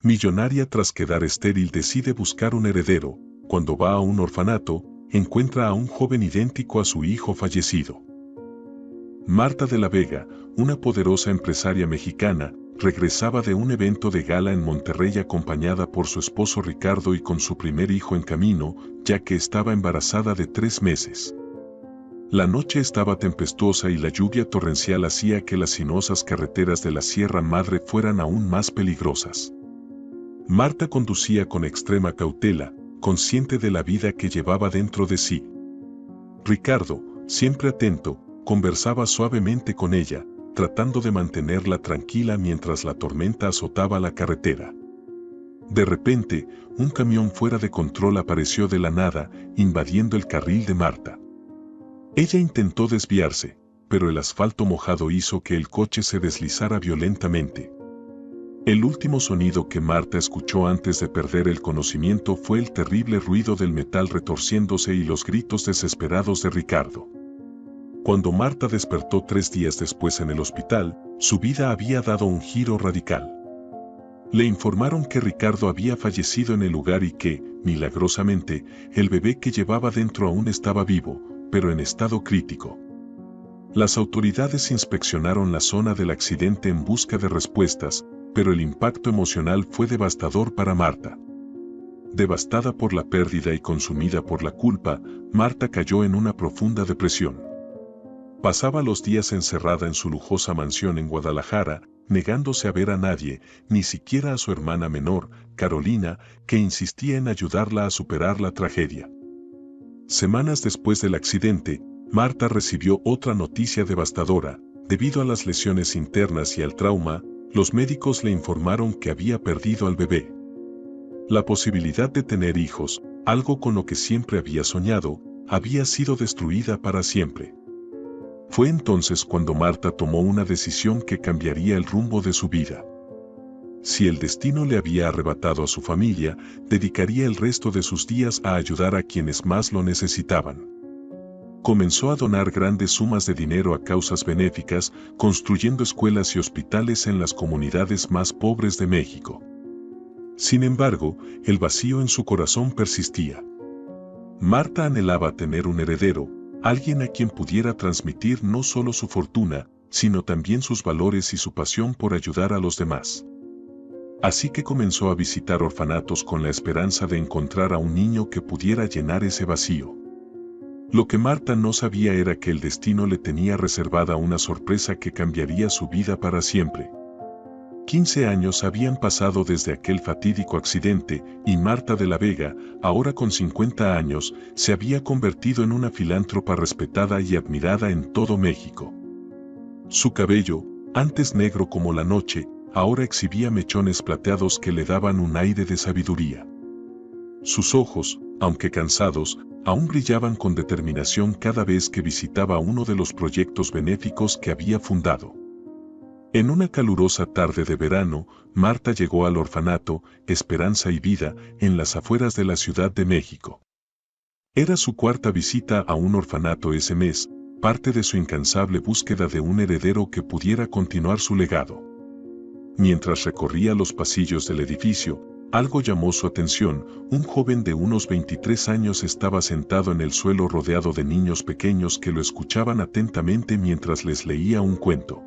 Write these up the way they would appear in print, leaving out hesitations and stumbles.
Millonaria tras quedar estéril decide buscar un heredero. Cuando va a un orfanato, encuentra a un joven idéntico a su hijo fallecido. Marta de la Vega, una poderosa empresaria mexicana, regresaba de un evento de gala en Monterrey acompañada por su esposo Ricardo y con su primer hijo en camino, ya que estaba embarazada de 3 meses. La noche estaba tempestuosa y la lluvia torrencial hacía que las sinuosas carreteras de la Sierra Madre fueran aún más peligrosas. Marta conducía con extrema cautela, consciente de la vida que llevaba dentro de sí. Ricardo, siempre atento, conversaba suavemente con ella, tratando de mantenerla tranquila mientras la tormenta azotaba la carretera. De repente, un camión fuera de control apareció de la nada, invadiendo el carril de Marta. Ella intentó desviarse, pero el asfalto mojado hizo que el coche se deslizara violentamente. El último sonido que Marta escuchó antes de perder el conocimiento fue el terrible ruido del metal retorciéndose y los gritos desesperados de Ricardo. Cuando Marta despertó 3 días después en el hospital, su vida había dado un giro radical. Le informaron que Ricardo había fallecido en el lugar y que, milagrosamente, el bebé que llevaba dentro aún estaba vivo, pero en estado crítico. Las autoridades inspeccionaron la zona del accidente en busca de respuestas, pero el impacto emocional fue devastador para Marta. Devastada por la pérdida y consumida por la culpa, Marta cayó en una profunda depresión. Pasaba los días encerrada en su lujosa mansión en Guadalajara, negándose a ver a nadie, ni siquiera a su hermana menor, Carolina, que insistía en ayudarla a superar la tragedia. Semanas después del accidente, Marta recibió otra noticia devastadora. Debido a las lesiones internas y al trauma, los médicos le informaron que había perdido al bebé. La posibilidad de tener hijos, algo con lo que siempre había soñado, había sido destruida para siempre. Fue entonces cuando Marta tomó una decisión que cambiaría el rumbo de su vida. Si el destino le había arrebatado a su familia, dedicaría el resto de sus días a ayudar a quienes más lo necesitaban. Comenzó a donar grandes sumas de dinero a causas benéficas, construyendo escuelas y hospitales en las comunidades más pobres de México. Sin embargo, el vacío en su corazón persistía. Marta anhelaba tener un heredero, alguien a quien pudiera transmitir no solo su fortuna, sino también sus valores y su pasión por ayudar a los demás. Así que comenzó a visitar orfanatos con la esperanza de encontrar a un niño que pudiera llenar ese vacío. Lo que Marta no sabía era que el destino le tenía reservada una sorpresa que cambiaría su vida para siempre. 15 años habían pasado desde aquel fatídico accidente y Marta de la Vega, ahora con 50 años, se había convertido en una filántropa respetada y admirada en todo México. Su cabello, antes negro como la noche, ahora exhibía mechones plateados que le daban un aire de sabiduría. Sus ojos, aunque cansados, aún brillaban con determinación cada vez que visitaba uno de los proyectos benéficos que había fundado. En una calurosa tarde de verano, Marta llegó al orfanato Esperanza y Vida, en las afueras de la Ciudad de México. Era su 4ª visita a un orfanato ese mes, parte de su incansable búsqueda de un heredero que pudiera continuar su legado. Mientras recorría los pasillos del edificio, algo llamó su atención. Un joven de unos 23 años estaba sentado en el suelo rodeado de niños pequeños que lo escuchaban atentamente mientras les leía un cuento.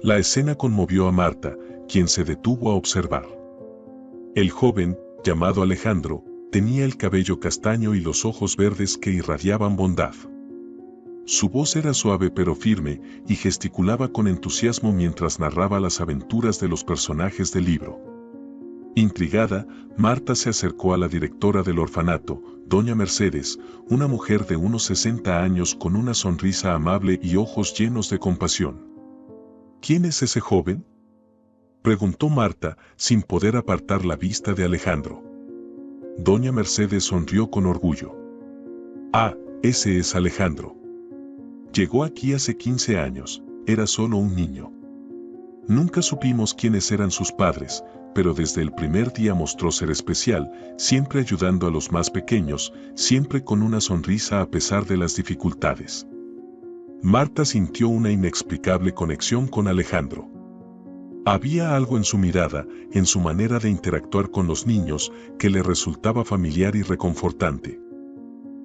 La escena conmovió a Marta, quien se detuvo a observar. El joven, llamado Alejandro, tenía el cabello castaño y los ojos verdes que irradiaban bondad. Su voz era suave pero firme y gesticulaba con entusiasmo mientras narraba las aventuras de los personajes del libro. Intrigada, Marta se acercó a la directora del orfanato, doña Mercedes, una mujer de unos 60 años con una sonrisa amable y ojos llenos de compasión. ¿Quién es ese joven?, preguntó Marta, sin poder apartar la vista de Alejandro. Doña Mercedes sonrió con orgullo. Ah, ese es Alejandro. Llegó aquí hace 15 años, era solo un niño. Nunca supimos quiénes eran sus padres, pero desde el primer día mostró ser especial, siempre ayudando a los más pequeños, siempre con una sonrisa a pesar de las dificultades. Marta sintió una inexplicable conexión con Alejandro. Había algo en su mirada, en su manera de interactuar con los niños, que le resultaba familiar y reconfortante.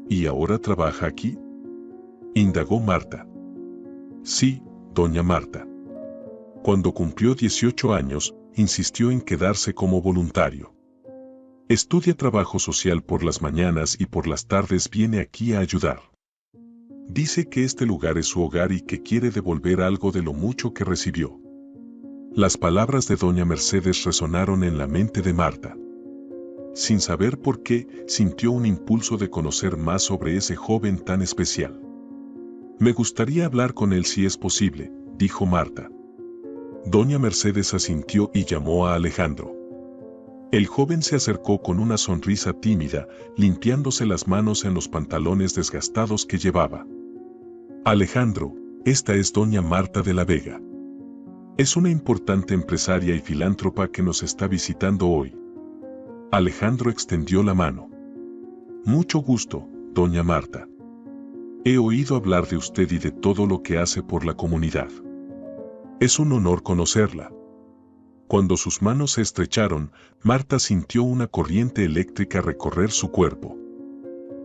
¿Y ahora trabaja aquí?, indagó Marta. Sí, doña Marta. Cuando cumplió 18 años, insistió en quedarse como voluntario. Estudia trabajo social por las mañanas y por las tardes viene aquí a ayudar. Dice que este lugar es su hogar y que quiere devolver algo de lo mucho que recibió. Las palabras de doña Mercedes resonaron en la mente de Marta. Sin saber por qué, sintió un impulso de conocer más sobre ese joven tan especial. Me gustaría hablar con él si es posible, dijo Marta. Doña Mercedes asintió y llamó a Alejandro. El joven se acercó con una sonrisa tímida, limpiándose las manos en los pantalones desgastados que llevaba. Alejandro, esta es doña Marta de la Vega. Es una importante empresaria y filántropa que nos está visitando hoy. Alejandro extendió la mano. Mucho gusto, doña Marta. He oído hablar de usted y de todo lo que hace por la comunidad. Es un honor conocerla. Cuando sus manos se estrecharon, Marta sintió una corriente eléctrica recorrer su cuerpo.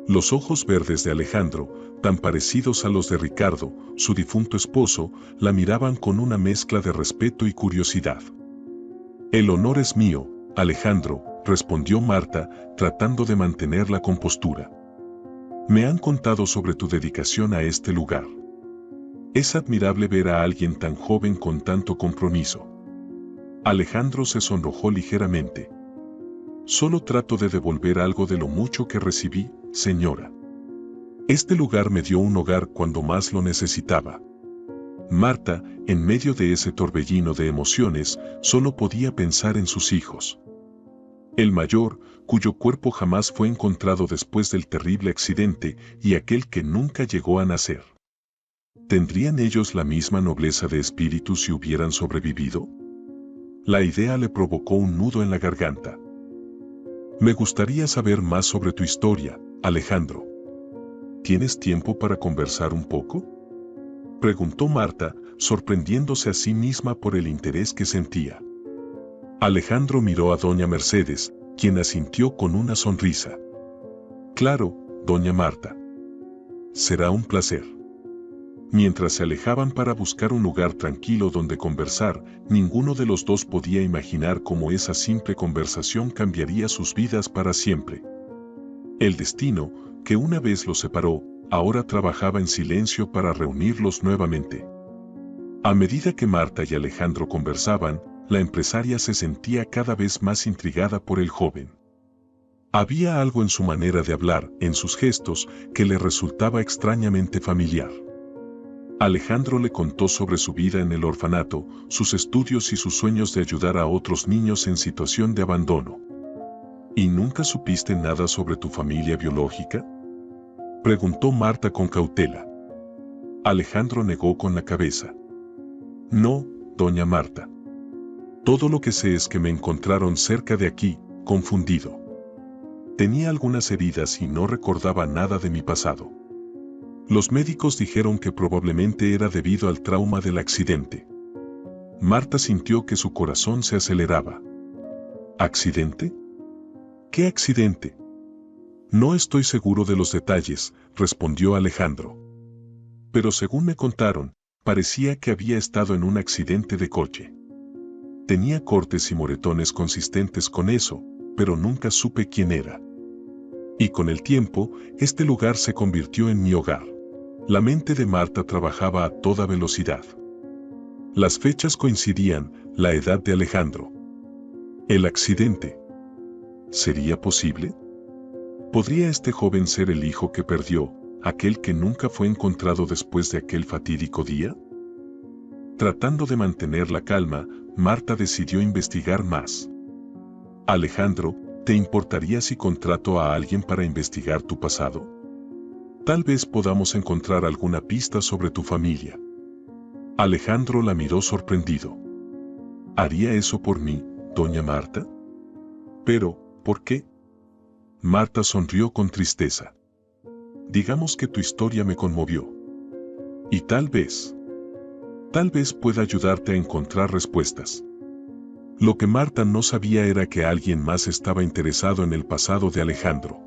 Los ojos verdes de Alejandro, tan parecidos a los de Ricardo, su difunto esposo, la miraban con una mezcla de respeto y curiosidad. El honor es mío, Alejandro, respondió Marta, tratando de mantener la compostura. Me han contado sobre tu dedicación a este lugar. Es admirable ver a alguien tan joven con tanto compromiso. Alejandro se sonrojó ligeramente. Solo trato de devolver algo de lo mucho que recibí, señora. Este lugar me dio un hogar cuando más lo necesitaba. Marta, en medio de ese torbellino de emociones, solo podía pensar en sus hijos. El mayor, cuyo cuerpo jamás fue encontrado después del terrible accidente, y aquel que nunca llegó a nacer. ¿Tendrían ellos la misma nobleza de espíritu si hubieran sobrevivido? La idea le provocó un nudo en la garganta. Me gustaría saber más sobre tu historia, Alejandro. ¿Tienes tiempo para conversar un poco?, preguntó Marta, sorprendiéndose a sí misma por el interés que sentía. Alejandro miró a doña Mercedes, quien asintió con una sonrisa. Claro, doña Marta. Será un placer. Mientras se alejaban para buscar un lugar tranquilo donde conversar, ninguno de los dos podía imaginar cómo esa simple conversación cambiaría sus vidas para siempre. El destino, que una vez los separó, ahora trabajaba en silencio para reunirlos nuevamente. A medida que Marta y Alejandro conversaban, la empresaria se sentía cada vez más intrigada por el joven. Había algo en su manera de hablar, en sus gestos, que le resultaba extrañamente familiar. Alejandro le contó sobre su vida en el orfanato, sus estudios y sus sueños de ayudar a otros niños en situación de abandono. ¿Y nunca supiste nada sobre tu familia biológica?, preguntó Marta con cautela. Alejandro negó con la cabeza. No, doña Marta. Todo lo que sé es que me encontraron cerca de aquí, confundido. Tenía algunas heridas y no recordaba nada de mi pasado. Los médicos dijeron que probablemente era debido al trauma del accidente. Marta sintió que su corazón se aceleraba. ¿Accidente? ¿Qué accidente? No estoy seguro de los detalles, respondió Alejandro. Pero según me contaron, parecía que había estado en un accidente de coche. Tenía cortes y moretones consistentes con eso, pero nunca supe quién era. Y con el tiempo, este lugar se convirtió en mi hogar. La mente de Marta trabajaba a toda velocidad. Las fechas coincidían, la edad de Alejandro. El accidente. ¿Sería posible? ¿Podría este joven ser el hijo que perdió, aquel que nunca fue encontrado después de aquel fatídico día? Tratando de mantener la calma, Marta decidió investigar más. Alejandro, ¿te importaría si contrato a alguien para investigar tu pasado? Tal vez podamos encontrar alguna pista sobre tu familia. Alejandro la miró sorprendido. ¿Haría eso por mí, doña Marta? Pero, ¿por qué? Marta sonrió con tristeza. Digamos que tu historia me conmovió. Y tal vez pueda ayudarte a encontrar respuestas. Lo que Marta no sabía era que alguien más estaba interesado en el pasado de Alejandro.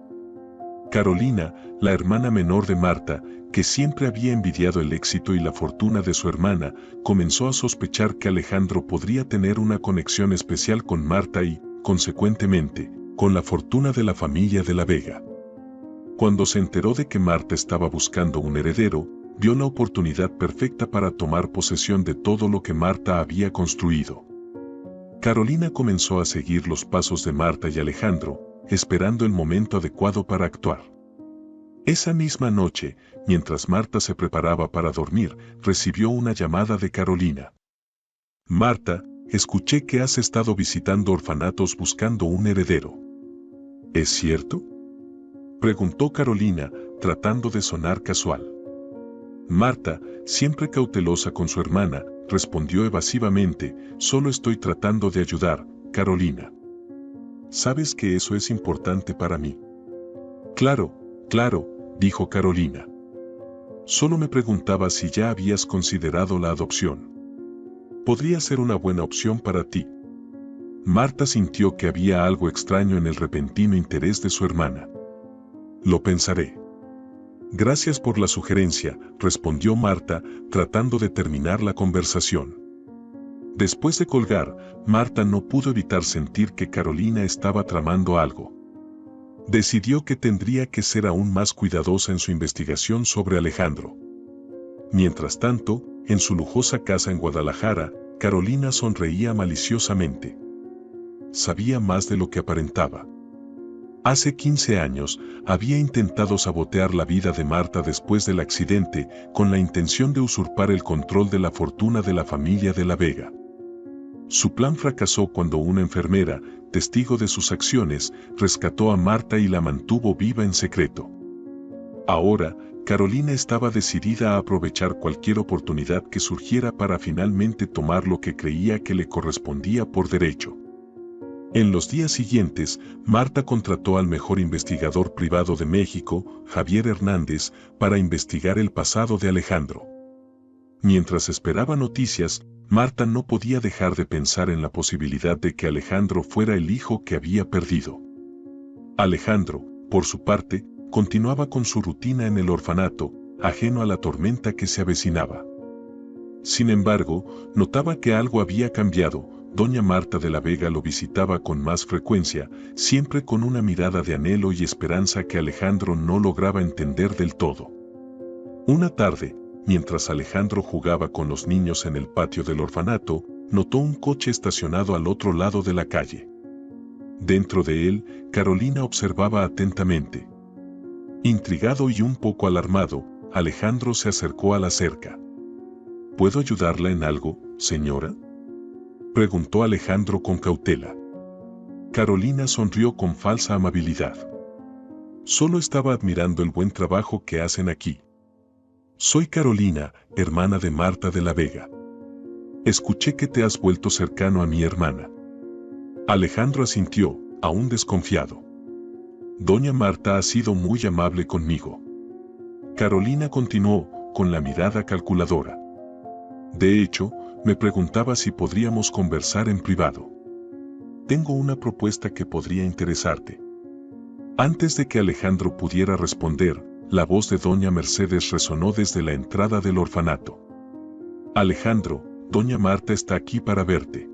Carolina, la hermana menor de Marta, que siempre había envidiado el éxito y la fortuna de su hermana, comenzó a sospechar que Alejandro podría tener una conexión especial con Marta y, consecuentemente, con la fortuna de la familia de la Vega. Cuando se enteró de que Marta estaba buscando un heredero, vio la oportunidad perfecta para tomar posesión de todo lo que Marta había construido. Carolina comenzó a seguir los pasos de Marta y Alejandro, esperando el momento adecuado para actuar. Esa misma noche, mientras Marta se preparaba para dormir, recibió una llamada de Carolina. Marta, escuché que has estado visitando orfanatos buscando un heredero. ¿Es cierto?, preguntó Carolina, tratando de sonar casual. Marta, siempre cautelosa con su hermana, respondió evasivamente: solo estoy tratando de ayudar, Carolina. ¿Sabes que eso es importante para mí? Claro, dijo Carolina. Solo me preguntaba si ya habías considerado la adopción. Podría ser una buena opción para ti. Marta sintió que había algo extraño en el repentino interés de su hermana. Lo pensaré. Gracias por la sugerencia, respondió Marta, tratando de terminar la conversación. Después de colgar, Marta no pudo evitar sentir que Carolina estaba tramando algo. Decidió que tendría que ser aún más cuidadosa en su investigación sobre Alejandro. Mientras tanto, en su lujosa casa en Guadalajara, Carolina sonreía maliciosamente. Sabía más de lo que aparentaba. Hace 15 años, había intentado sabotear la vida de Marta después del accidente, con la intención de usurpar el control de la fortuna de la familia de la Vega. Su plan fracasó cuando una enfermera, testigo de sus acciones, rescató a Marta y la mantuvo viva en secreto. Ahora, Carolina estaba decidida a aprovechar cualquier oportunidad que surgiera para finalmente tomar lo que creía que le correspondía por derecho. En los días siguientes, Marta contrató al mejor investigador privado de México, Javier Hernández, para investigar el pasado de Alejandro. Mientras esperaba noticias, Marta no podía dejar de pensar en la posibilidad de que Alejandro fuera el hijo que había perdido. Alejandro, por su parte, continuaba con su rutina en el orfanato, ajeno a la tormenta que se avecinaba. Sin embargo, notaba que algo había cambiado. Doña Marta de la Vega lo visitaba con más frecuencia, siempre con una mirada de anhelo y esperanza que Alejandro no lograba entender del todo. Una tarde, mientras Alejandro jugaba con los niños en el patio del orfanato, notó un coche estacionado al otro lado de la calle. Dentro de él, Carolina observaba atentamente. Intrigado y un poco alarmado, Alejandro se acercó a la cerca. ¿Puedo ayudarla en algo, señora?, preguntó Alejandro con cautela. Carolina sonrió con falsa amabilidad. Solo estaba admirando el buen trabajo que hacen aquí. Soy Carolina, hermana de Marta de la Vega. Escuché que te has vuelto cercano a mi hermana. Alejandro asintió, aún desconfiado. Doña Marta ha sido muy amable conmigo. Carolina continuó, con la mirada calculadora. De hecho, me preguntaba si podríamos conversar en privado. Tengo una propuesta que podría interesarte. Antes de que Alejandro pudiera responder, la voz de doña Mercedes resonó desde la entrada del orfanato. Alejandro, doña Marta está aquí para verte.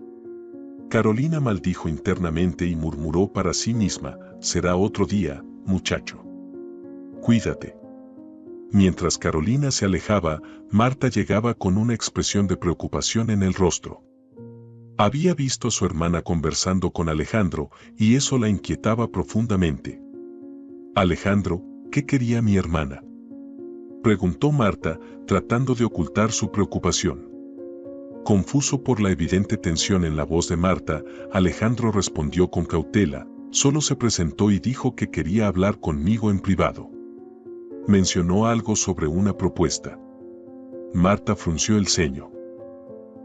Carolina maldijo internamente y murmuró para sí misma: será otro día, muchacho. Cuídate. Mientras Carolina se alejaba, Marta llegaba con una expresión de preocupación en el rostro. Había visto a su hermana conversando con Alejandro, y eso la inquietaba profundamente. Alejandro, ¿qué quería mi hermana?, preguntó Marta, tratando de ocultar su preocupación. Confuso por la evidente tensión en la voz de Marta, Alejandro respondió con cautela: solo se presentó y dijo que quería hablar conmigo en privado. Mencionó algo sobre una propuesta. Marta frunció el ceño.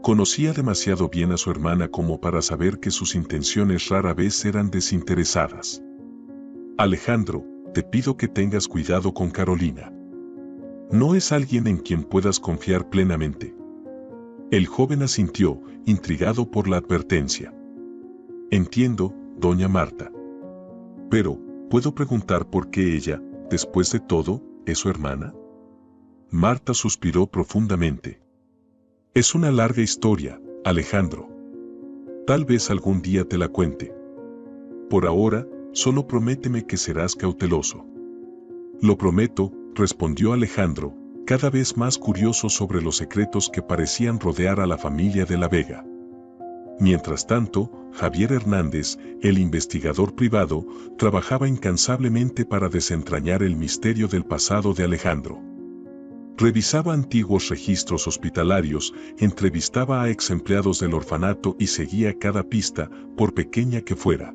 Conocía demasiado bien a su hermana como para saber que sus intenciones rara vez eran desinteresadas. Alejandro, te pido que tengas cuidado con Carolina. No es alguien en quien puedas confiar plenamente. El joven asintió, intrigado por la advertencia. Entiendo, doña Marta. Pero, ¿puedo preguntar por qué ella, después de todo, es su hermana? Marta suspiró profundamente. Es una larga historia, Alejandro. Tal vez algún día te la cuente. Por ahora, solo prométeme que serás cauteloso. Lo prometo, respondió Alejandro, cada vez más curioso sobre los secretos que parecían rodear a la familia de la Vega. Mientras tanto, Javier Hernández, el investigador privado, trabajaba incansablemente para desentrañar el misterio del pasado de Alejandro. Revisaba antiguos registros hospitalarios, entrevistaba a ex empleados del orfanato y seguía cada pista, por pequeña que fuera.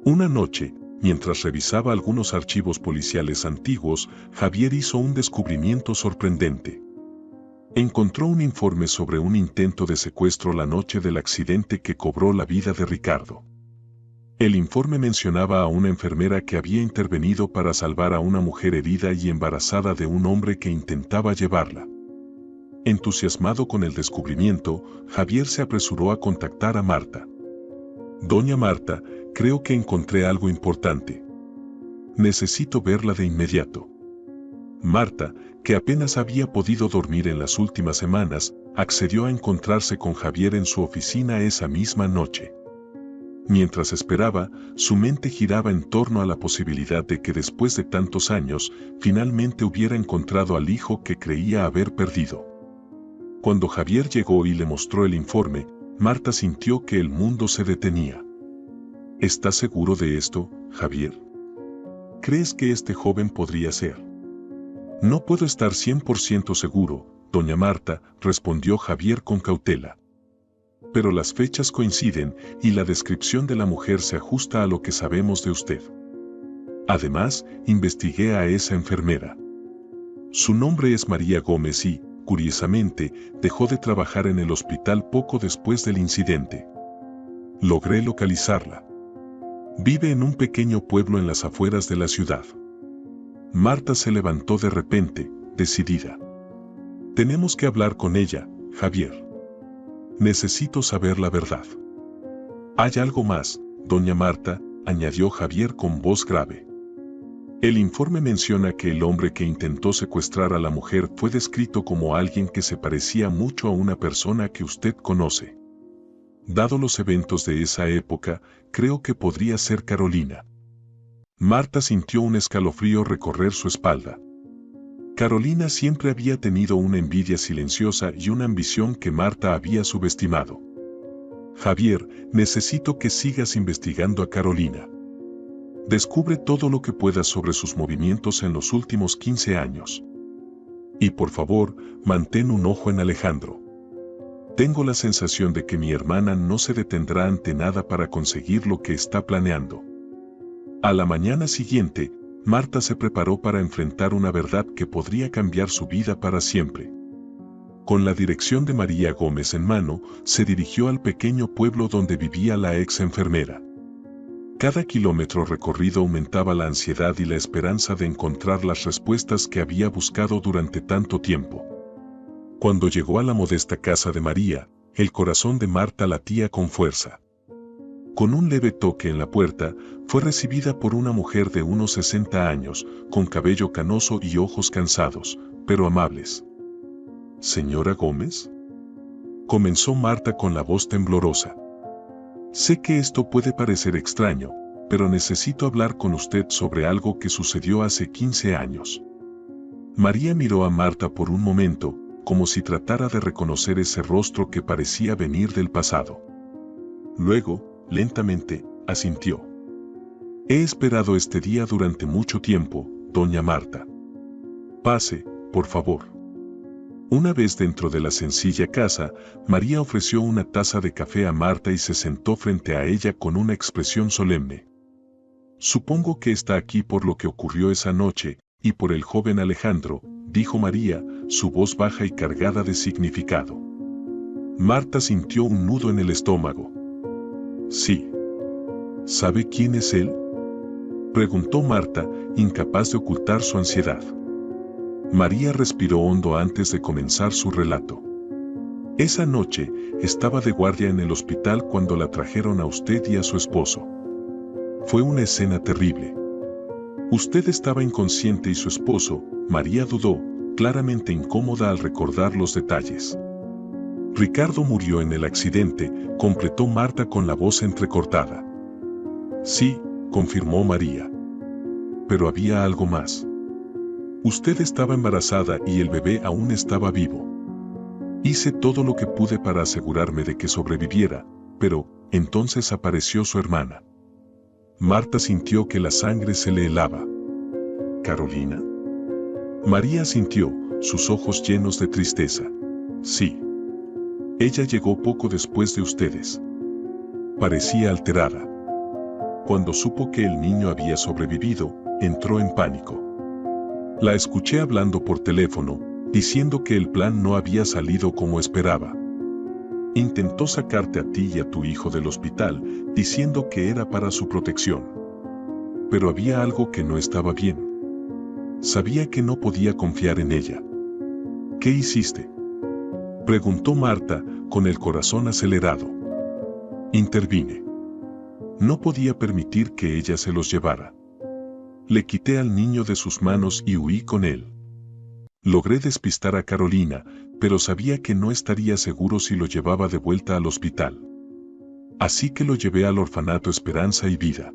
Una noche, mientras revisaba algunos archivos policiales antiguos, Javier hizo un descubrimiento sorprendente. Encontró un informe sobre un intento de secuestro la noche del accidente que cobró la vida de Ricardo. El informe mencionaba a una enfermera que había intervenido para salvar a una mujer herida y embarazada de un hombre que intentaba llevarla. Entusiasmado con el descubrimiento, Javier se apresuró a contactar a Marta. Doña Marta, creo que encontré algo importante. Necesito verla de inmediato. Marta, que apenas había podido dormir en las últimas semanas, accedió a encontrarse con Javier en su oficina esa misma noche. Mientras esperaba, su mente giraba en torno a la posibilidad de que después de tantos años, finalmente hubiera encontrado al hijo que creía haber perdido. Cuando Javier llegó y le mostró el informe, Marta sintió que el mundo se detenía. ¿Estás seguro de esto, Javier? ¿Crees que este joven podría ser? No puedo estar 100% seguro, doña Marta, respondió Javier con cautela. Pero las fechas coinciden y la descripción de la mujer se ajusta a lo que sabemos de usted. Además, investigué a esa enfermera. Su nombre es María Gómez y, curiosamente, dejó de trabajar en el hospital poco después del incidente. Logré localizarla. Vive en un pequeño pueblo en las afueras de la ciudad. Marta se levantó de repente, decidida. Tenemos que hablar con ella, Javier. Necesito saber la verdad. Hay algo más, doña Marta, añadió Javier con voz grave. El informe menciona que el hombre que intentó secuestrar a la mujer fue descrito como alguien que se parecía mucho a una persona que usted conoce. Dado los eventos de esa época, creo que podría ser Carolina. Marta sintió un escalofrío recorrer su espalda. Carolina siempre había tenido una envidia silenciosa y una ambición que Marta había subestimado. Javier, necesito que sigas investigando a Carolina. Descubre todo lo que puedas sobre sus movimientos en los últimos 15 años. Y por favor, mantén un ojo en Alejandro. Tengo la sensación de que mi hermana no se detendrá ante nada para conseguir lo que está planeando. A la mañana siguiente, Marta se preparó para enfrentar una verdad que podría cambiar su vida para siempre. Con la dirección de María Gómez en mano, se dirigió al pequeño pueblo donde vivía la ex enfermera. Cada kilómetro recorrido aumentaba la ansiedad y la esperanza de encontrar las respuestas que había buscado durante tanto tiempo. Cuando llegó a la modesta casa de María, el corazón de Marta latía con fuerza. Con un leve toque en la puerta, fue recibida por una mujer de unos 60 años, con cabello canoso y ojos cansados, pero amables. ¿Señora Gómez? Comenzó Marta con la voz temblorosa. Sé que esto puede parecer extraño, pero necesito hablar con usted sobre algo que sucedió hace 15 años. María miró a Marta por un momento, como si tratara de reconocer ese rostro que parecía venir del pasado. Luego, lentamente, asintió. He esperado este día durante mucho tiempo, doña Marta. Pase, por favor. Una vez dentro de la sencilla casa, María ofreció una taza de café a Marta y se sentó frente a ella con una expresión solemne. Supongo que está aquí por lo que ocurrió esa noche, y por el joven Alejandro, dijo María, su voz baja y cargada de significado. Marta sintió un nudo en el estómago. Sí. ¿Sabe quién es él? Preguntó Marta, incapaz de ocultar su ansiedad. María respiró hondo antes de comenzar su relato. Esa noche, estaba de guardia en el hospital cuando la trajeron a usted y a su esposo. Fue una escena terrible. Usted estaba inconsciente y su esposo, María, dudó, claramente incómoda al recordar los detalles. Ricardo murió en el accidente, completó Marta con la voz entrecortada. Sí, confirmó María. Pero había algo más. Usted estaba embarazada y el bebé aún estaba vivo. Hice todo lo que pude para asegurarme de que sobreviviera, pero entonces apareció su hermana. Marta sintió que la sangre se le helaba. ¿Carolina? María asintió, sus ojos llenos de tristeza. Sí. Ella llegó poco después de ustedes. Parecía alterada. Cuando supo que el niño había sobrevivido, entró en pánico. La escuché hablando por teléfono, diciendo que el plan no había salido como esperaba. Intentó sacarte a ti y a tu hijo del hospital, diciendo que era para su protección. Pero había algo que no estaba bien. Sabía que no podía confiar en ella. ¿Qué hiciste?, preguntó Marta, con el corazón acelerado. Intervine. No podía permitir que ella se los llevara. Le quité al niño de sus manos y huí con él. Logré despistar a Carolina, pero sabía que no estaría seguro si lo llevaba de vuelta al hospital. Así que lo llevé al orfanato Esperanza y Vida.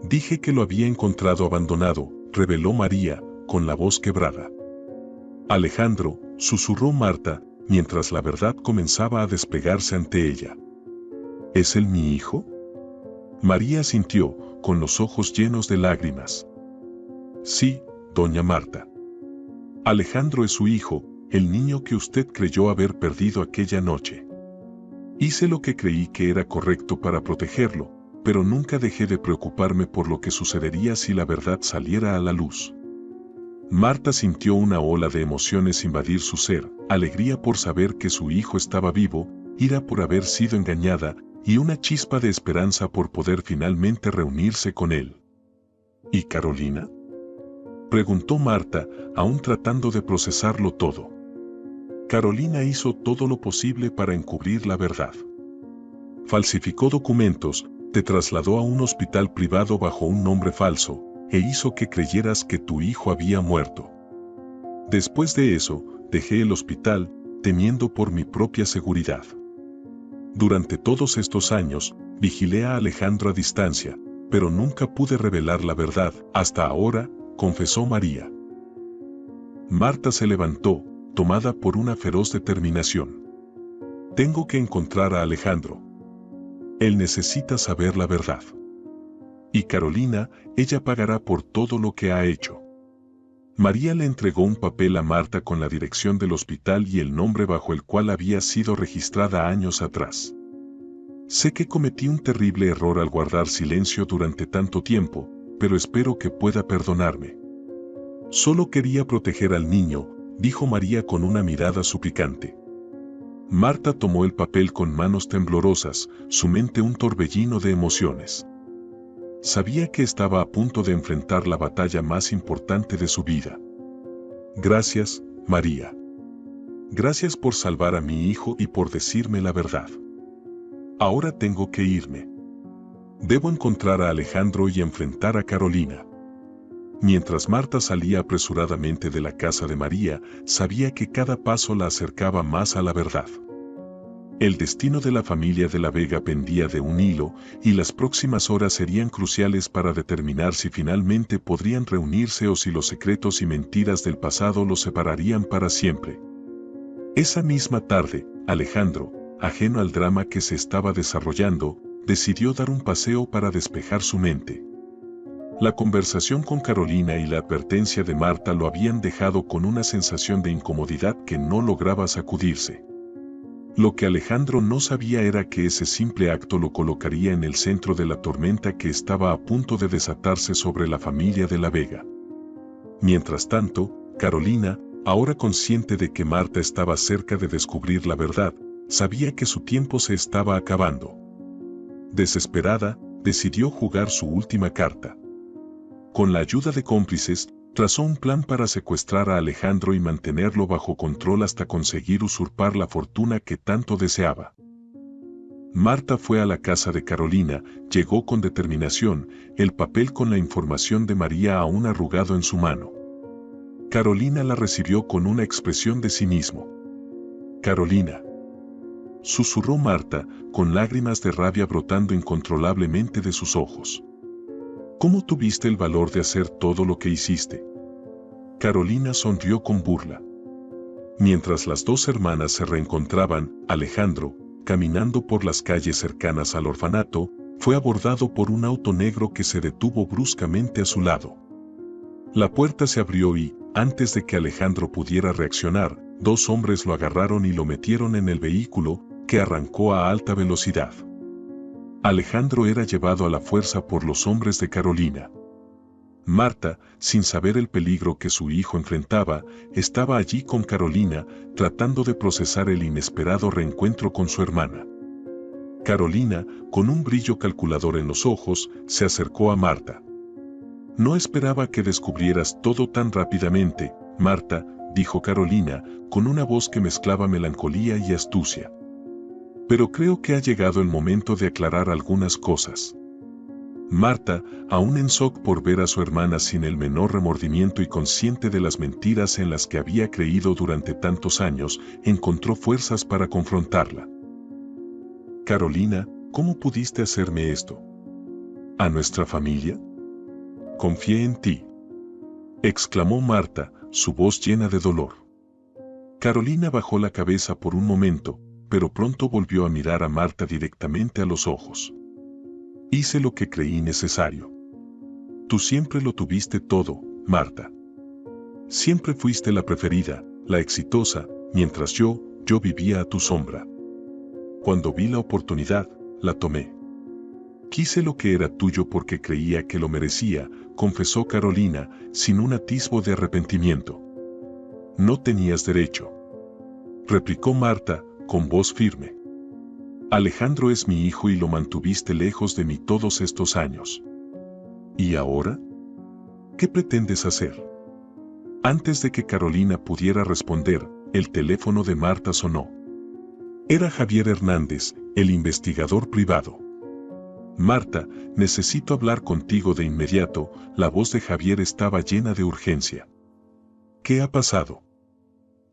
Dije que lo había encontrado abandonado, reveló María, con la voz quebrada. Alejandro, susurró Marta, mientras la verdad comenzaba a despegarse ante ella. ¿Es él mi hijo? María asintió, con los ojos llenos de lágrimas. Sí, doña Marta. Alejandro es su hijo, el niño que usted creyó haber perdido aquella noche. Hice lo que creí que era correcto para protegerlo, pero nunca dejé de preocuparme por lo que sucedería si la verdad saliera a la luz. Marta sintió una ola de emociones invadir su ser, alegría por saber que su hijo estaba vivo, ira por haber sido engañada, y una chispa de esperanza por poder finalmente reunirse con él. ¿Y Carolina?, preguntó Marta, aún tratando de procesarlo todo. Carolina hizo todo lo posible para encubrir la verdad. Falsificó documentos, te trasladó a un hospital privado bajo un nombre falso, e hizo que creyeras que tu hijo había muerto. Después de eso, dejé el hospital, temiendo por mi propia seguridad. Durante todos estos años, vigilé a Alejandro a distancia, pero nunca pude revelar la verdad, hasta ahora, confesó María. Marta se levantó, tomada por una feroz determinación. Tengo que encontrar a Alejandro. Él necesita saber la verdad. Y Carolina, ella pagará por todo lo que ha hecho. María le entregó un papel a Marta con la dirección del hospital y el nombre bajo el cual había sido registrada años atrás. Sé que cometí un terrible error al guardar silencio durante tanto tiempo, pero espero que pueda perdonarme. Solo quería proteger al niño, dijo María con una mirada suplicante. Marta tomó el papel con manos temblorosas, su mente un torbellino de emociones. Sabía que estaba a punto de enfrentar la batalla más importante de su vida. Gracias, María. Gracias por salvar a mi hijo y por decirme la verdad. Ahora tengo que irme. Debo encontrar a Alejandro y enfrentar a Carolina. Mientras Marta salía apresuradamente de la casa de María, sabía que cada paso la acercaba más a la verdad. El destino de la familia de la Vega pendía de un hilo, y las próximas horas serían cruciales para determinar si finalmente podrían reunirse o si los secretos y mentiras del pasado los separarían para siempre. Esa misma tarde, Alejandro, ajeno al drama que se estaba desarrollando, decidió dar un paseo para despejar su mente. La conversación con Carolina y la advertencia de Marta lo habían dejado con una sensación de incomodidad que no lograba sacudirse. Lo que Alejandro no sabía era que ese simple acto lo colocaría en el centro de la tormenta que estaba a punto de desatarse sobre la familia de la Vega. Mientras tanto, Carolina, ahora consciente de que Marta estaba cerca de descubrir la verdad, sabía que su tiempo se estaba acabando. Desesperada, decidió jugar su última carta. Con la ayuda de cómplices, Trazó un plan para secuestrar a Alejandro y mantenerlo bajo control hasta conseguir usurpar la fortuna que tanto deseaba. Marta fue a la casa de Carolina, llegó con determinación, el papel con la información de María aún arrugado en su mano. Carolina la recibió con una expresión de cinismo. «Carolina», susurró Marta, con lágrimas de rabia brotando incontrolablemente de sus ojos. «¿Cómo tuviste el valor de hacer todo lo que hiciste?». Carolina sonrió con burla. Mientras las dos hermanas se reencontraban, Alejandro, caminando por las calles cercanas al orfanato, fue abordado por un auto negro que se detuvo bruscamente a su lado. La puerta se abrió y, antes de que Alejandro pudiera reaccionar, dos hombres lo agarraron y lo metieron en el vehículo, que arrancó a alta velocidad. Alejandro era llevado a la fuerza por los hombres de Carolina. Marta, sin saber el peligro que su hijo enfrentaba, estaba allí con Carolina, tratando de procesar el inesperado reencuentro con su hermana. Carolina, con un brillo calculador en los ojos, se acercó a Marta. «No esperaba que descubrieras todo tan rápidamente, Marta», dijo Carolina, con una voz que mezclaba melancolía y astucia. «Pero creo que ha llegado el momento de aclarar algunas cosas». Marta, aún en shock por ver a su hermana sin el menor remordimiento y consciente de las mentiras en las que había creído durante tantos años, encontró fuerzas para confrontarla. «Carolina, ¿cómo pudiste hacerme esto? ¿A nuestra familia? Confié en ti», exclamó Marta, su voz llena de dolor. Carolina bajó la cabeza por un momento, pero pronto volvió a mirar a Marta directamente a los ojos. «Hice lo que creí necesario. Tú siempre lo tuviste todo, Marta. Siempre fuiste la preferida, la exitosa, mientras yo vivía a tu sombra. Cuando vi la oportunidad, la tomé. Quise lo que era tuyo porque creía que lo merecía», confesó Carolina, sin un atisbo de arrepentimiento. «No tenías derecho», replicó Marta, con voz firme. «Alejandro es mi hijo y lo mantuviste lejos de mí todos estos años. ¿Y ahora? ¿Qué pretendes hacer?». Antes de que Carolina pudiera responder, el teléfono de Marta sonó. Era Javier Hernández, el investigador privado. «Marta, necesito hablar contigo de inmediato», la voz de Javier estaba llena de urgencia. «¿Qué ha pasado?»,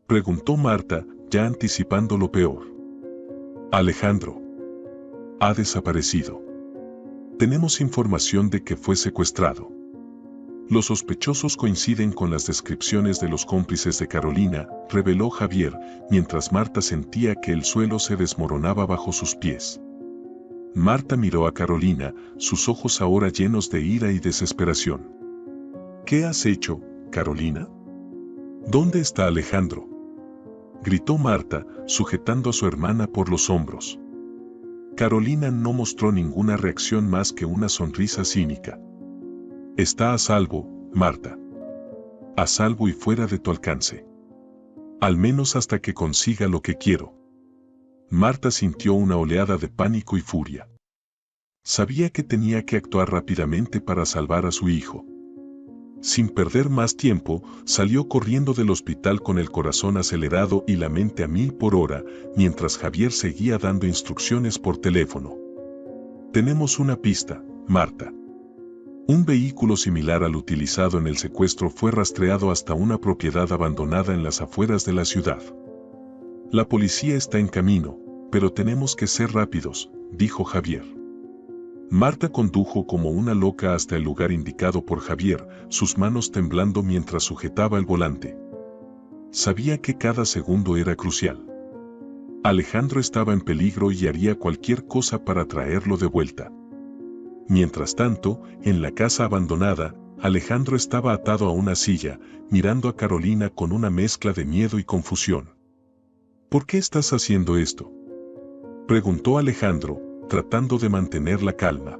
preguntó Marta, ya anticipando lo peor. «Alejandro ha desaparecido. Tenemos información de que fue secuestrado. Los sospechosos coinciden con las descripciones de los cómplices de Carolina», reveló Javier, mientras Marta sentía que el suelo se desmoronaba bajo sus pies. Marta miró a Carolina, sus ojos ahora llenos de ira y desesperación. «¿Qué has hecho, Carolina? ¿Dónde está Alejandro?», gritó Marta, sujetando a su hermana por los hombros. Carolina no mostró ninguna reacción más que una sonrisa cínica. «Está a salvo, Marta. A salvo y fuera de tu alcance. Al menos hasta que consiga lo que quiero». Marta sintió una oleada de pánico y furia. Sabía que tenía que actuar rápidamente para salvar a su hijo. Sin perder más tiempo, salió corriendo del hospital con el corazón acelerado y la mente a 1000 por hora, mientras Javier seguía dando instrucciones por teléfono. «Tenemos una pista, Marta». Un vehículo similar al utilizado en el secuestro fue rastreado hasta una propiedad abandonada en las afueras de la ciudad. «La policía está en camino, pero tenemos que ser rápidos», dijo Javier. Marta condujo como una loca hasta el lugar indicado por Javier, sus manos temblando mientras sujetaba el volante. Sabía que cada segundo era crucial. Alejandro estaba en peligro y haría cualquier cosa para traerlo de vuelta. Mientras tanto, en la casa abandonada, Alejandro estaba atado a una silla, mirando a Carolina con una mezcla de miedo y confusión. «¿Por qué estás haciendo esto?», preguntó Alejandro, tratando de mantener la calma.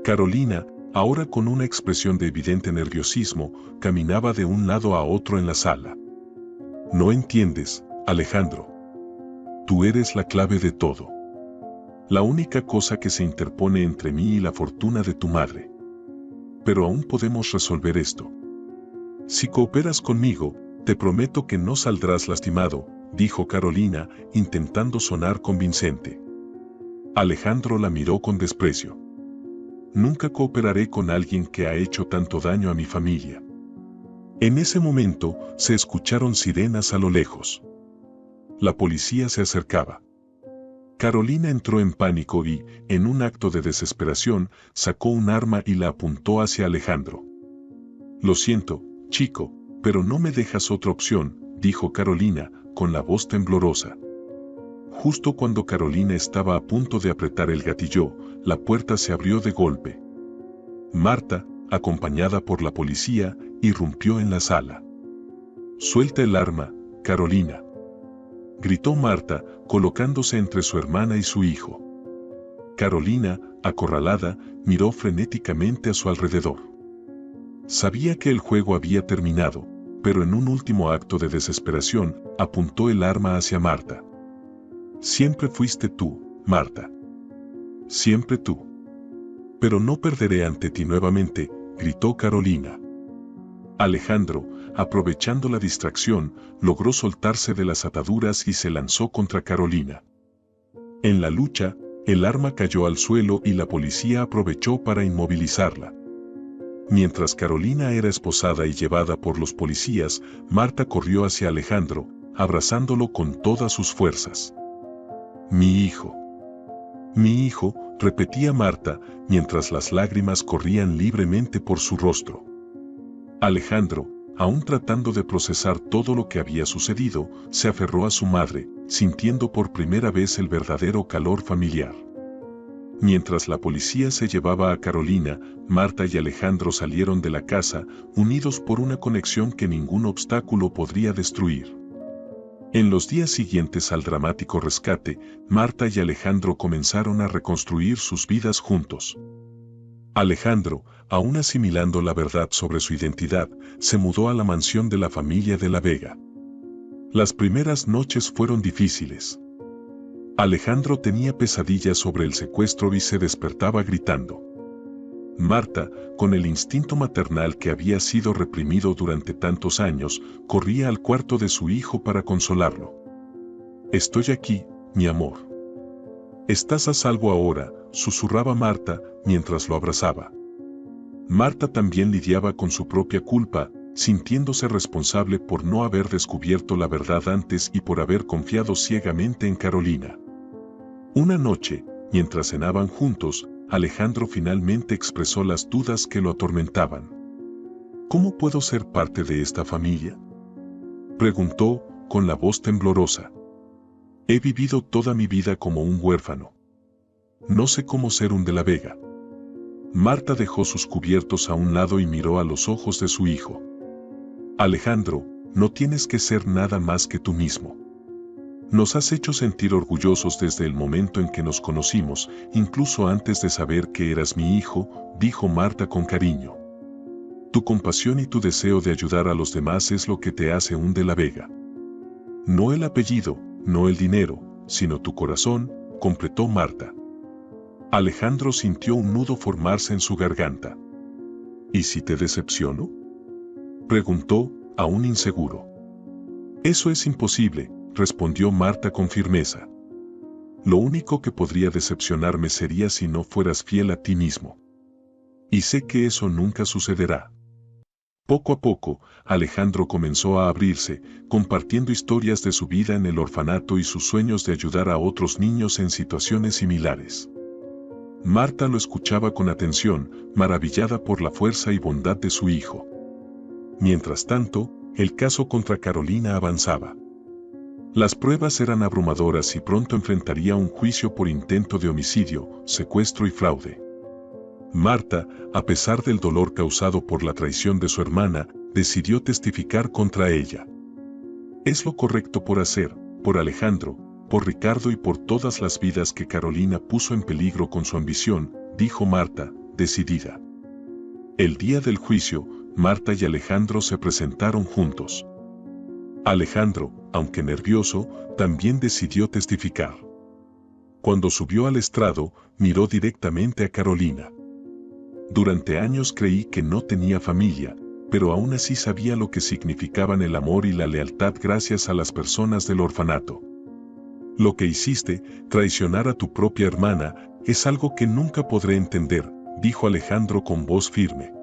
Carolina, ahora con una expresión de evidente nerviosismo, caminaba de un lado a otro en la sala. «No entiendes, Alejandro. Tú eres la clave de todo. La única cosa que se interpone entre mí y la fortuna de tu madre. Pero aún podemos resolver esto. Si cooperas conmigo, te prometo que no saldrás lastimado, dijo Carolina, intentando sonar convincente. Alejandro la miró con desprecio. Nunca cooperaré con alguien que ha hecho tanto daño a mi familia. En ese momento, se escucharon sirenas a lo lejos. La policía se acercaba. Carolina entró en pánico y, en un acto de desesperación, sacó un arma y la apuntó hacia Alejandro. Lo siento, chico, pero no me dejas otra opción, dijo Carolina, con la voz temblorosa. Justo cuando Carolina estaba a punto de apretar el gatillo, la puerta se abrió de golpe. Marta, acompañada por la policía, irrumpió en la sala. «Suelta el arma, Carolina», gritó Marta, colocándose entre su hermana y su hijo. Carolina, acorralada, miró frenéticamente a su alrededor. Sabía que el juego había terminado, pero en un último acto de desesperación, apuntó el arma hacia Marta. «Siempre fuiste tú, Marta. Siempre tú. Pero no perderé ante ti nuevamente», gritó Carolina. Alejandro, aprovechando la distracción, logró soltarse de las ataduras y se lanzó contra Carolina. En la lucha, el arma cayó al suelo y la policía aprovechó para inmovilizarla. Mientras Carolina era esposada y llevada por los policías, Marta corrió hacia Alejandro, abrazándolo con todas sus fuerzas. «Mi hijo. Mi hijo», repetía Marta, mientras las lágrimas corrían libremente por su rostro. Alejandro, aún tratando de procesar todo lo que había sucedido, se aferró a su madre, sintiendo por primera vez el verdadero calor familiar. Mientras la policía se llevaba a Carolina, Marta y Alejandro salieron de la casa, unidos por una conexión que ningún obstáculo podría destruir. En los días siguientes al dramático rescate, Marta y Alejandro comenzaron a reconstruir sus vidas juntos. Alejandro, aún asimilando la verdad sobre su identidad, se mudó a la mansión de la familia de la Vega. Las primeras noches fueron difíciles. Alejandro tenía pesadillas sobre el secuestro y se despertaba gritando. Marta, con el instinto maternal que había sido reprimido durante tantos años, corría al cuarto de su hijo para consolarlo. «Estoy aquí, mi amor. Estás a salvo ahora», susurraba Marta, mientras lo abrazaba. Marta también lidiaba con su propia culpa, sintiéndose responsable por no haber descubierto la verdad antes y por haber confiado ciegamente en Carolina. Una noche, mientras cenaban juntos, Alejandro finalmente expresó las dudas que lo atormentaban. «¿Cómo puedo ser parte de esta familia?», preguntó, con la voz temblorosa. «He vivido toda mi vida como un huérfano. No sé cómo ser un de la Vega». Marta dejó sus cubiertos a un lado y miró a los ojos de su hijo. «Alejandro, no tienes que ser nada más que tú mismo. Nos has hecho sentir orgullosos desde el momento en que nos conocimos, incluso antes de saber que eras mi hijo», dijo Marta con cariño. «Tu compasión y tu deseo de ayudar a los demás es lo que te hace un de la Vega. No el apellido, no el dinero, sino tu corazón», completó Marta. Alejandro sintió un nudo formarse en su garganta. «¿Y si te decepciono?», preguntó, aún inseguro. «Eso es imposible», respondió Marta con firmeza. «Lo único que podría decepcionarme sería si no fueras fiel a ti mismo. Y sé que eso nunca sucederá». Poco a poco, Alejandro comenzó a abrirse, compartiendo historias de su vida en el orfanato y sus sueños de ayudar a otros niños en situaciones similares. Marta lo escuchaba con atención, maravillada por la fuerza y bondad de su hijo. Mientras tanto, el caso contra Carolina avanzaba. Las pruebas eran abrumadoras y pronto enfrentaría un juicio por intento de homicidio, secuestro y fraude. Marta, a pesar del dolor causado por la traición de su hermana, decidió testificar contra ella. «Es lo correcto por hacer, por Alejandro, por Ricardo y por todas las vidas que Carolina puso en peligro con su ambición», dijo Marta, decidida. El día del juicio, Marta y Alejandro se presentaron juntos. Alejandro, aunque nervioso, también decidió testificar. Cuando subió al estrado, miró directamente a Carolina. «Durante años creí que no tenía familia», pero aún así sabía lo que significaban el amor y la lealtad gracias a las personas del orfanato. Lo que hiciste, traicionar a tu propia hermana, es algo que nunca podré entender, dijo Alejandro con voz firme.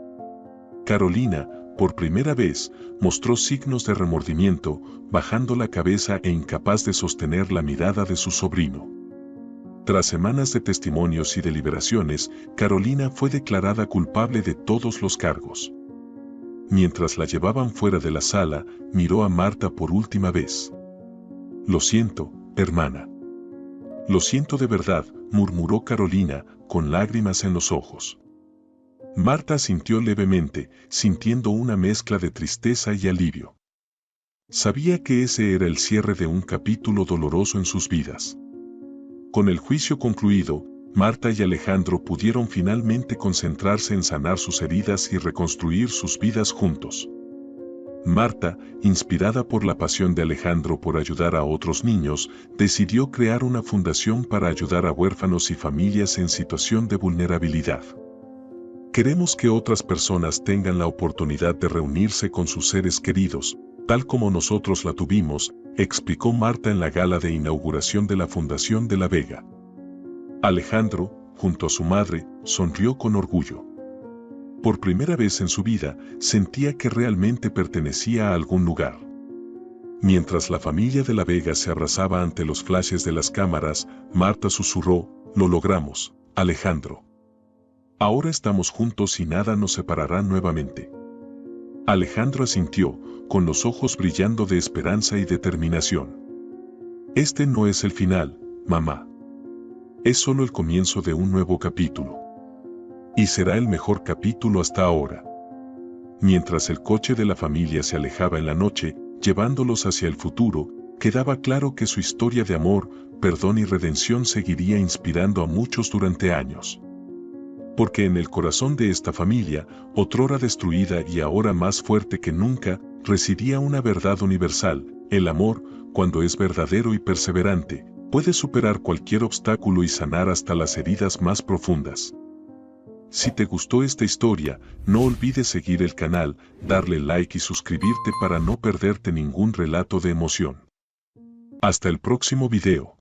Carolina, por primera vez, mostró signos de remordimiento, bajando la cabeza e incapaz de sostener la mirada de su sobrino. Tras semanas de testimonios y deliberaciones, Carolina fue declarada culpable de todos los cargos. Mientras la llevaban fuera de la sala, miró a Marta por última vez. «Lo siento, hermana. Lo siento de verdad», murmuró Carolina, con lágrimas en los ojos. Marta asintió levemente, sintiendo una mezcla de tristeza y alivio. Sabía que ese era el cierre de un capítulo doloroso en sus vidas. Con el juicio concluido, Marta y Alejandro pudieron finalmente concentrarse en sanar sus heridas y reconstruir sus vidas juntos. Marta, inspirada por la pasión de Alejandro por ayudar a otros niños, decidió crear una fundación para ayudar a huérfanos y familias en situación de vulnerabilidad. Queremos que otras personas tengan la oportunidad de reunirse con sus seres queridos, tal como nosotros la tuvimos, explicó Marta en la gala de inauguración de la Fundación de la Vega. Alejandro, junto a su madre, sonrió con orgullo. Por primera vez en su vida, sentía que realmente pertenecía a algún lugar. Mientras la familia de la Vega se abrazaba ante los flashes de las cámaras, Marta susurró: «Lo logramos, Alejandro. Ahora estamos juntos y nada nos separará nuevamente». Alejandro asintió, con los ojos brillando de esperanza y determinación. «Este no es el final, mamá. Es solo el comienzo de un nuevo capítulo. Y será el mejor capítulo hasta ahora». Mientras el coche de la familia se alejaba en la noche, llevándolos hacia el futuro, quedaba claro que su historia de amor, perdón y redención seguiría inspirando a muchos durante años. Porque en el corazón de esta familia, otrora destruida y ahora más fuerte que nunca, residía una verdad universal: el amor, cuando es verdadero y perseverante, puede superar cualquier obstáculo y sanar hasta las heridas más profundas. Si te gustó esta historia, no olvides seguir el canal, darle like y suscribirte para no perderte ningún relato de emoción. Hasta el próximo video.